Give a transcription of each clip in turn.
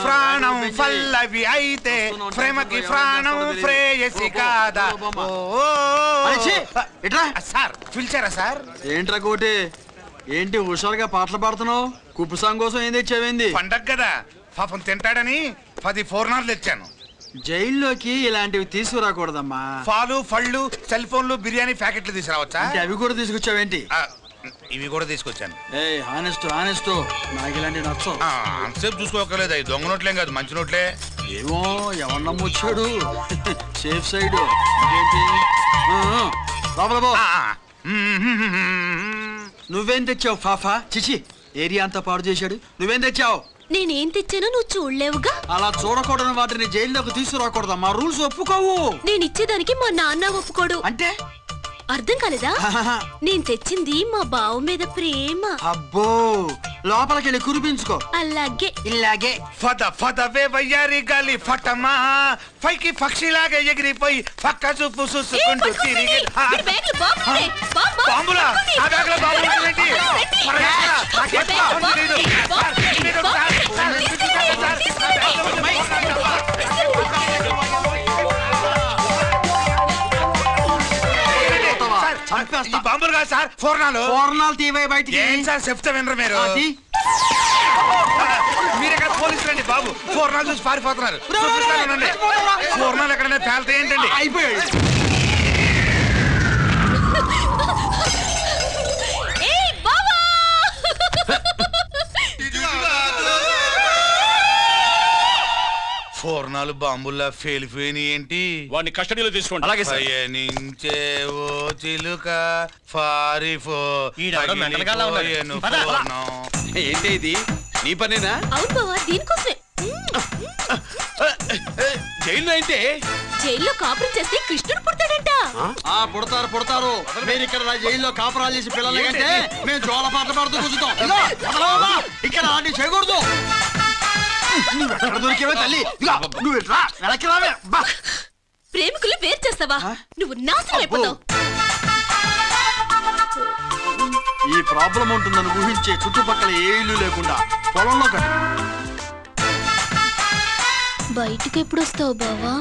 ప్రాణం పల్లవి అయితే ప్రేమకి ప్రాణం ప్రేయసి కాదా. సార్ పిలిచారా సార్? ఏంట్రా కోటి, ఏంటి హుషారుగా పాటలు పాడుతున్నావు? కుప్పు సాంగ్ కోసం ఏం తెచ్చావేంది? పండగ కదా పాపం తింటాడని 10 4 తెచ్చాను. జైల్లోకి ఇలాంటివి తీసుకురాకూడదమ్మా. పాలు పళ్ళు సెల్ ఫోన్లు బిర్యానీ ప్యాకెట్లు తీసుకురావచ్చా? అవి కూడా తీసుకొచ్చావేంటి? ఇవి కూడా తీసుకొచ్చాను. హానెస్ట్ నాకు ఇలాంటివి నచ్చవు. అంతసేపు చూసుకోకలేదు, అవి దొంగ నోట్లేం కాదు, మంచి నోట్లే. ఏమో ఎవరు నమ్మొచ్చాడు. Safe side. ఏంటి నువ్వేం తెచ్చావు ఫాఫా? చిచి, ఏరియా అంతా పాడు చేశాడు. నువ్వేం తెచ్చావు? నేనేం తెచ్చానో నువ్వు చూడలేవుగా. అలా చూడకూడని వాటిని జైల్లోకి తీసుకురాకూడదమ్మా. రూల్స్ ఒప్పుకోవు. నేను ఇచ్చేదానికి మా నాన్న ఒప్పుకోడు. అంటే అర్థం కాలేదా? నేను తెచ్చింది మా బావ మీద ప్రేమ. అబ్బో, లోపలికెళ్ళి కురిపించుకో. అలాగే ఇలాగే ఫదవే వయ్యారి గాలి ఫటమా పైకి పక్షిలాగా ఎగిరిపోయి పక్క చూపు చూసుకుంటూ తిరిగి. బాంబులా బాంబులు కాదు సార్, ఫోర్నాలు తీవై బయటికి. ఏం సార్ చెప్తా వినరు మీరు? మీరెక్కడ పోలీసులు అండి బాబు, ఫోర్నాలు చూసి పారిపోతున్నారు. ఫోర్నాలు ఎక్కడైనా పేలితే ఏంటండి? అయిపోయాడు. ఫోర్నాలు బాంబుల్లా ఫెయిలిపోయినాయి ఏంటి? వాడిని కస్టడీలో తీసుకోండి. అలాగే సార్. పయనించే ఓ చిలుక పారిపో. ఏంటి ఇది, నీ పనేనా? అవును బావా, దీనికోసమే. జైల్లో అయితే జైల్లో కాపురం చేస్తే కృష్ణుడు పుడతాడంట. పుడతారు. మీరు ఇక్కడ జైల్లో కాపురాలు చేసి పిల్లలు కంటే మేము జోల పాటలు పాడుతూ కూర్చుంటాం. ఇక్కడ అలాంటి చేయకూడదు. దొరికేవే తల్లి, ప్రేమికులు వేరు చేస్తావా? నువ్వు నాశనం అయిపోతావు. ఈ ప్రాబ్లం ఉంటుందని ఊహించే చుట్టుపక్కల ఏ ఇల్లు లేకుండా పొలంలో కట్టు. బయటికి ఎప్పుడు వస్తావు బావా?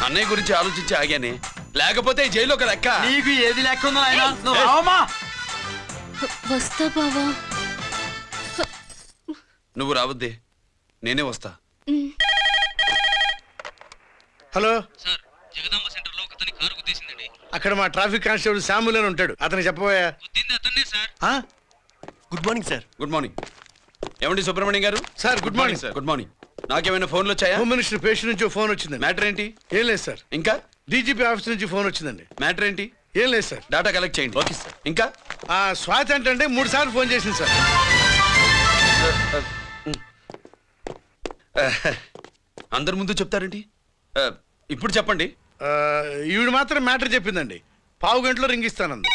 అన్నయ్య గురించి ఆలోచించి ఆగానే, లేకపోతే జైల్లో ఒక లెక్క. నీకు ఏది లెక్క ఉందో ఆయన. వస్తా బావా. నువ్వు రావద్దే, నేనే వస్తా. హలో సార్, జగదాంబ సెంటర్ లో ఒకతని కారు గుద్దేసిందండి. అక్కడ మా ట్రాఫిక్ కానిస్టేబుల్ శామ్యుల్ అని ఉంటాడు, అతనికి చెప్పబోయా. గుద్దింది అతన్నే sir. Good morning sir. Good morning. ఏమండి సుబ్రహ్మణ్యం గారు? Sir good morning sir. Good morning. నాకేమైనా ఫోన్లు వచ్చాయా? హోమ్ మినిస్టర్ పేషెంట్ నుంచి ఫోన్ వచ్చింది. మ్యాటర్ ఏంటి? ఏం లేదు సార్. ఇంకా డీజీపీ ఆఫీస్ నుంచి ఫోన్ వచ్చిందండి. మ్యాటర్ ఏంటి? ఏం లేదు సార్. డాటా కలెక్ట్ చేయండి. Okay sir. ఇంకా స్వాతి అంటే 3 సార్లు ఫోన్ చేసింది సార్. అందరి ముందు చెప్తారేంటి? ఇప్పుడు చెప్పండి. ఈవిడ మాత్రం మ్యాటర్ చెప్పిందండి. 15 గంటలో రింగ్ ఇస్తానంది.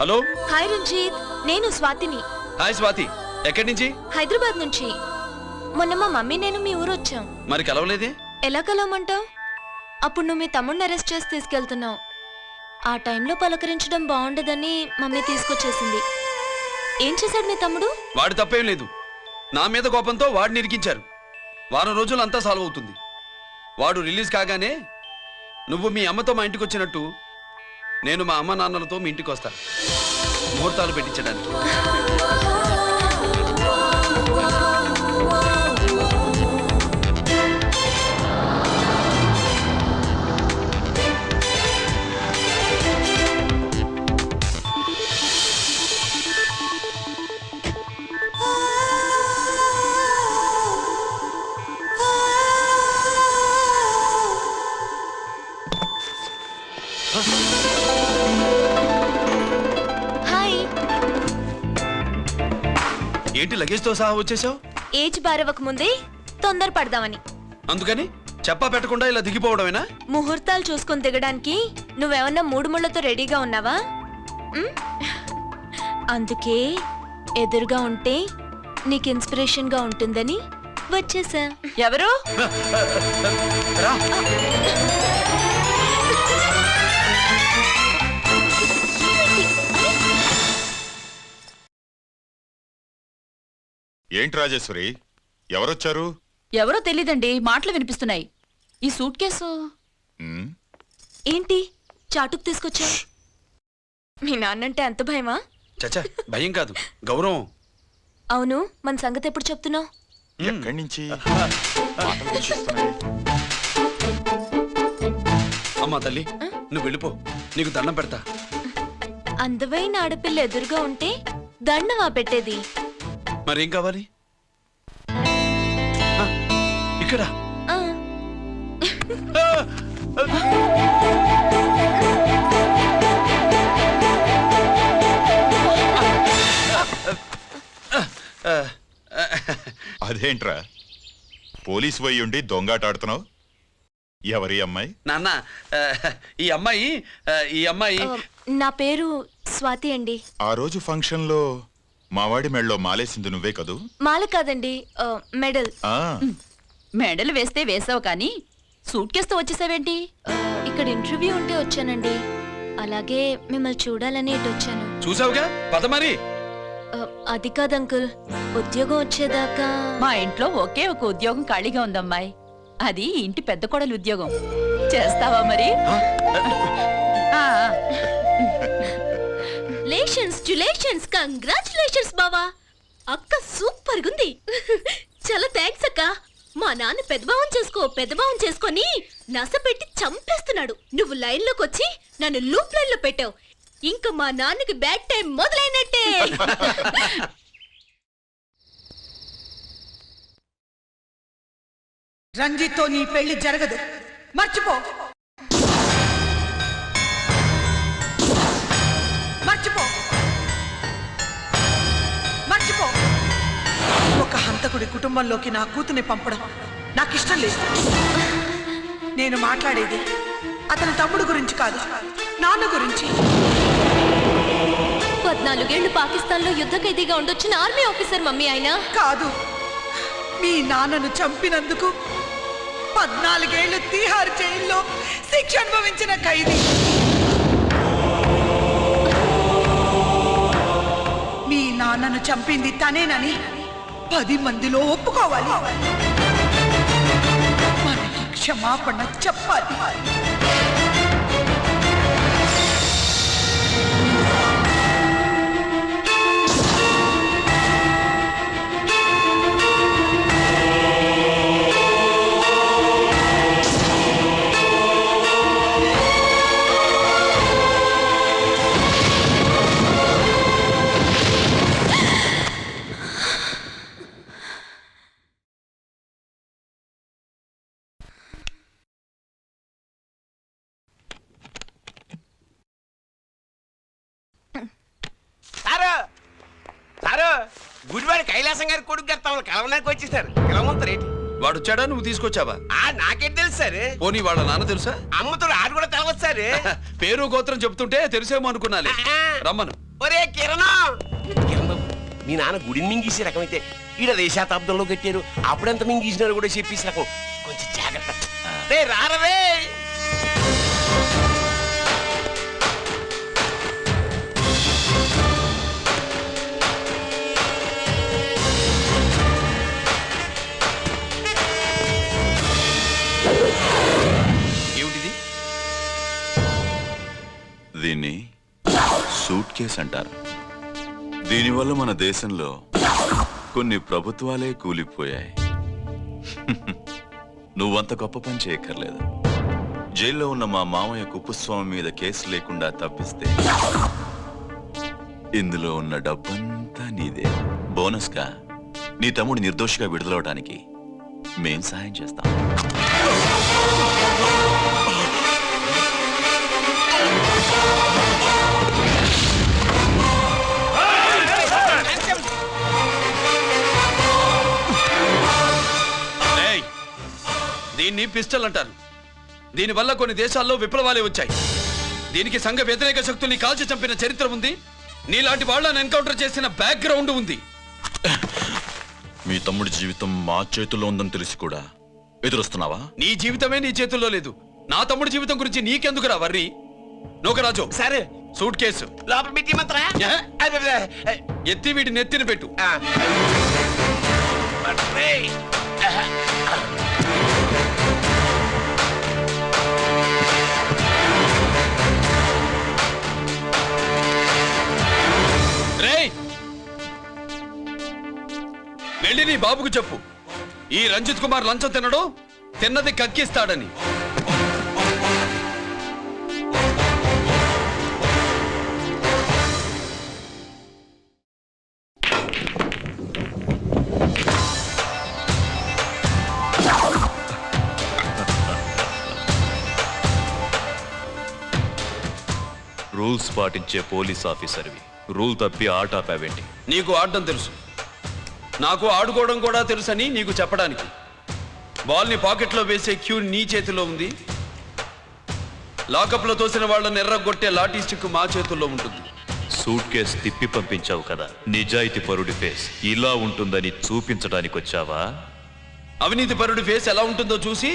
హలో. హాయ్ రంజిత్, నేను స్వాతిని. హాయ్ స్వాతి, ఎక్కడి నుంచి? హైదరాబాద్ నుంచి. మొన్న మా మమ్మీ నేను మీ ఊరు వచ్చాం. మరి కలవలేదే? ఎలా కలవమంటావు? అప్పుడు నువ్వు మీ తమ్ముడిని అరెస్ట్ చేసి తీసుకెళ్తున్నావు. ఆ టైంలో పలకరించడం బాగుండదని మమ్మీ తీసుకొచ్చేసింది. ఏం చేశాడు మీ తమ్ముడు? వాడి తప్పేం లేదు. నా మీద కోపంతో వాడిని ఇరికించారు. వారం రోజులు అంతా సాల్వ్ అవుతుంది. వాడు రిలీజ్ కాగానే నువ్వు మీ అమ్మతో మా ఇంటికి వచ్చినట్టు నేను మా అమ్మ నాన్నలతో మీ ఇంటికి వస్తా, ముహూర్తాలు పెట్టించడానికి. ఏంటి లగేజ్ తో సహా వచ్చేసావు? ఏజ్ బారవక ముందే తొందర పడదామని. అందుకని చెప్పా పెట్టకుండా ఇలా దిగిపోవడమేనా? ముహూర్తాలు చూసుకొని దిగడానికి నువ్వేమన్నా 3 ముళ్ళతో రెడీగా ఉన్నావా? అందుకే ఎదురుగా ఉంటే నీకు ఇన్స్పిరేషన్ గా ఉంటుందని వచ్చేసా. ఎవరు? ఏంటి రాజేశ్వరి, ఎవరొచ్చారు? ఎవరో తెలీదండి, మాటలు వినిపిస్తున్నాయి. ఈ సూట్ కేసు ఉమ్, ఏంటి చాటుకు తీసుకొచ్చా? మీ నాన్నంటే అంత భయమా? చచ్చా, భయం కాదు, గౌరవం. అవును, మన సంగతి ఎప్పుడు చెప్తున్నావు? ఎక్కడి నుంచి మాటలు వినిపిస్తున్నాయి? అమ్మా తల్లి, నువ్వు వెళ్ళిపో, నీకు దండం పెడతా. అందమైన ఆడపిల్ల ఎదురుగా ఉంటే దండవా పెట్టేది? మరేం కావాలి? ఆ, ఇక్కడ ఆ, అదేంట్రా, పోలీసు పోయి ఉండి దొంగాటాడుతున్నావు? ఎవరి అమ్మాయి? నాన్న, ఈ అమ్మాయి నా పేరు స్వాతి అండి. ఆ రోజు ఫంక్షన్ లో మావాడి మెళ్ళలో మాలేసింది నువ్వే కదూ? మాల కాదండి, మెడల్. ఆ, మెడలు వేస్తే వేసావు కానీ సూట్ కేసుతో వచ్చేసావేంటి? ఇక్కడ ఇంటర్వ్యూ ఉంటే వచ్చానండి. అలాగే మిమ్మల్ని చూడాలని ఇటు వచ్చాను. చూసావుగా, పద మరి. అది కాదు అంకుల్, ఉద్యోగం వచ్చేదాకా మా ఇంట్లో ఒకే ఒక ఉద్యోగం ఖాళీగా ఉందమ్మాయి. అది ఇంటి పెద్ద కోడలు ఉద్యోగం. చేస్తావా మరి? ఆ, లేషన్స్ కంగ్రాచులేషన్స్ బావా. అక్క సూపర్ గుంది. చాలా థ్యాంక్స్ అక్క. మా నాన్న పెద్దబావం చేసుకొని నస పెట్టి చంపేస్తున్నాడు. నువ్వు లైన్ లోకి వచ్చి నన్ను లూప్ లైన్ లో పెట్టావు. ఇంకా మా నాన్నకి బ్యాడ్ టైం మొదలైనట్టే. రంజిత్తో నీ పెళ్లి జరగదు, మర్చిపో. మర్చిపో మర్చిపో. ఒక హంతకుడి కుటుంబంలోకి నా కూతుని పంపడం నాకిష్టం లేదు. నేను మాట్లాడేది అతని తమ్ముడు గురించి కాదు, నాన్న గురించి. 14 ఏళ్లు పాకిస్తాన్ లో యుద్ధ ఖైదీగా ఉండొచ్చిన ఆర్మీ ఆఫీసర్ మమ్మీ ఆయన. కాదు, మీ నాన్నను చంపినందుకు 14 ఏళ్లు తీహార్ జైల్లో శిక్ష అనుభవించిన ఖైదీ. మీ నాన్నను చంపింది తనేనని 10 మందిలో ఒప్పుకోవాలి. మనకి క్షమాపణ చెప్పాలి. గుడివాడి కైలాసం గారి కొడుకు గారు తమను కలవడానికి వచ్చేసారు. కలవమంటారేంటి? వాడు వచ్చాడా, నువ్వు తీసుకొచ్చావా? నాకేం తెలుసు సార్. పోనీ వాళ్ళ నాన్న తెలుసా? అమ్మతో ఆడు కూడా తెలవచ్చు సార్. పేరు గోత్రం చెప్తుంటే తెలిసేమో అనుకున్నాలే. రమ్మను. ఒరే కిరణ్ బాబు, మీ నాన్న గుడిని మింగేసే రకమైతే ఈడ 2వ శతాబ్దంలో కట్టారు. అప్పుడెంత మింగేసినారు కూడా చెప్పేసి రకం. కొంచెం జాగ్రత్త. రే రారవే. ఏమిటిది? దీన్ని సూట్ కేస్ అంటారు. దీనివల్ల మన దేశంలో కొన్ని ప్రభుత్వాలే కూలిపోయాయి. నువ్వంత గొప్ప పని చేయక్కర్లేదు. జైల్లో ఉన్న మా మామయ్య కుప్పస్వామి మీద కేసు లేకుండా తప్పిస్తే ఇందులో ఉన్న డబ్బంతా నీదే. బోనస్గా నీ తమ్ముడు నిర్దోషిగా విడుదలవడానికి మేం సహాయం చేస్తాం. దీన్ని పిస్టల్ అంటారు. దీనివల్ల కొన్ని దేశాల్లో విప్లవాలే వచ్చాయి. దీనికి సంఘ వ్యతిరేక శక్తుల్ని కాల్చి చంపిన చరిత్ర ఉంది. నీలాంటి వాళ్ళని ఎన్కౌంటర్ చేసిన బ్యాక్గ్రౌండ్ ఉంది. మీ తమ్ముడి జీవితం మా చేతుల్లో ఉందని తెలిసి కూడా ఎదురొస్తున్నావా? నీ జీవితమే నీ చేతుల్లో లేదు. నా తమ్ముడి జీవితం గురించి నీకెందుకురా వర్రి? నోకరాజు, సరే సూట్ కేసు లోపల పెట్టి మంత్రా ఎత్తి వీటి నెత్తిన పెట్టు. రేయ్, వెళ్ళి నీ బాబుకు చెప్పు, ఈ రంజిత్ కుమార్ లంచం తినడు, తిన్నది కక్కిస్తాడని. రూల్స్ పాటించే పోలీస్ ఆఫీసర్వి రూల్ తప్పి ఆట ఆపావేంటి? నీకు ఆడడం తెలుసు, నాకు ఆడుకోవడం కూడా తెలుసని నీకు చెప్పడానికి. బాల్ని పాకెట్లో వేసే క్యూ నీ చేతిలో ఉంది, లాకప్లో తోసిన వాళ్ళని ఎర్రగొట్టే లాఠీ స్టిక్ మా చేతుల్లో ఉంటుంది. సూట్ కేసు తిప్పి పంపించావు కదా, నిజాయితీ పరుడి ఫేస్ ఇలా ఉంటుందని చూపించడానికి వచ్చావా? అవినీతి పరుడి ఫేస్ ఎలా ఉంటుందో చూసి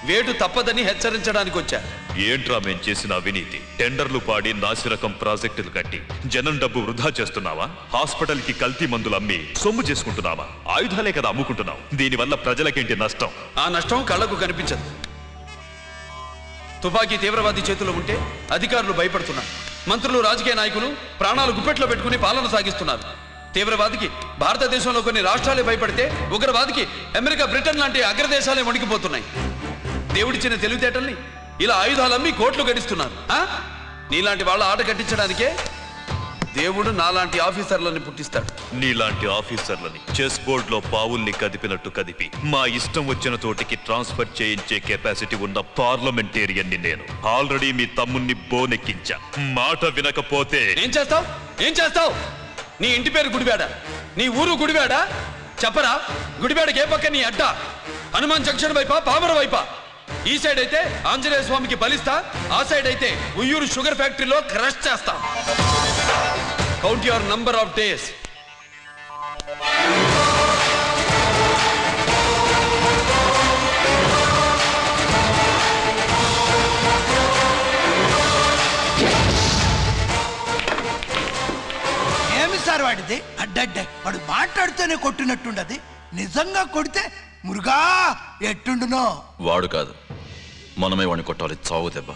వేటు తప్పదని హెచ్చరించడానికి వచ్చా. ఏంట్రా మేం చేసిన అవినీతి? టెండర్లు పాడి నాసిరకం ప్రాజెక్టులు కట్టి జనం డబ్బు వృధా చేస్తున్నావా? హాస్పిటల్ కి కల్తీ మందులు అమ్మి సొమ్ము చేసుకుంటున్నావా? ఆయుధాలే కదా అమ్ముకుంటున్నావు. దీనివల్ల ప్రజలకేంటి నష్టం? ఆ నష్టం కళ్ళకు కనిపించదు. తుపాకీ తీవ్రవాది చేతిలో ఉంటే అధికారులు భయపడుతున్నారు, మంత్రులు రాజకీయ నాయకులు ప్రాణాలు గుప్పెట్లో పెట్టుకుని పాలన సాగిస్తున్నారు. తీవ్రవాదికి భారతదేశంలో కొన్ని రాష్ట్రాలే భయపడితే ఉగ్రవాదికి అమెరికా, బ్రిటన్ లాంటి అగ్రదేశాలే వణికిపోతున్నాయి. దేవుడిచ్చిన తెలివితేటల్ని ఇలా ఆయుధాలమ్మి కోట్లు గడిస్తున్నారు. నీలాంటి వాళ్ళ ఆట కట్టించడానికే దేవుడు నాలాంటి ఆఫీసర్లని పుట్టిస్తాడు. నీలాంటి ఆఫీసర్లని చెస్ బోర్డ్ లో పావుల్ని కదిపినట్టు కదిపి మా ఇష్టం వచ్చిన చోటికి ట్రాన్స్ఫర్ చేయించే కెపాసిటీ ఉన్న పార్లమెంటేరియన్ ని నేను. ఆల్రెడీ మీ తమ్ముణ్ణి బోనెక్కించా. మాట వినకపోతే ఏం చేస్తావు? ఏం చేస్తావు? నీ ఇంటి పేరు గుడివాడ, నీ ఊరు గుడివాడ. చెప్పరా, గుడివాడకి ఏ పక్క నీ అడ్డ? హనుమాన్ జంక్షన్ వైపా, పామర వైపా? ఈ సైడ్ అయితే ఆంజనేయ స్వామికి బలిస్తా, ఆ సైడ్ అయితే ఉయ్యూరు షుగర్ ఫ్యాక్టరీలో క్రష్ చేస్తా. Count your number of days. ఏమి సార్ వాడిది? అడ్డడ్డే వాడు మాట్లాడితేనే కొట్టినట్టుండది. నిజంగా కొడితే మురుగా ఎట్టుండునో. వాడు కాదు, మనమే వాడిని కొట్టాలి. చావు దెబ్బ.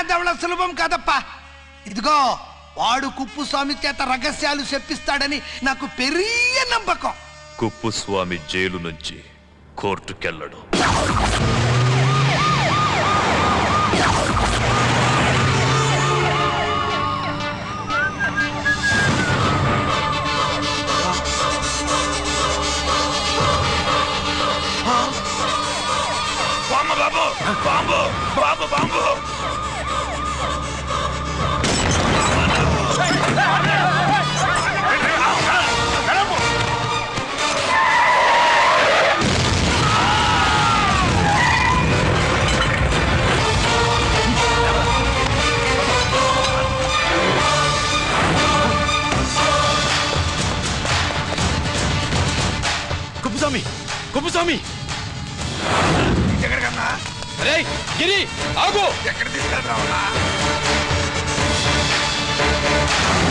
దవళ సులభం కాదప్పా. ఇదిగో వాడు కుప్పుస్వామి చేత రహస్యాలు చెప్పిస్తాడని నాకు పెరియ నమ్మకం. కుప్పుస్వామి జైలు నుంచి కోర్టుకెళ్ళడు. Bomb bomb bomb. Kuppuswamy, Kuppuswamy. ఎక్కడికన్నా? అరే గిరి, ఆగు. ఎక్కడ తీసుకెళ్తావన్నా?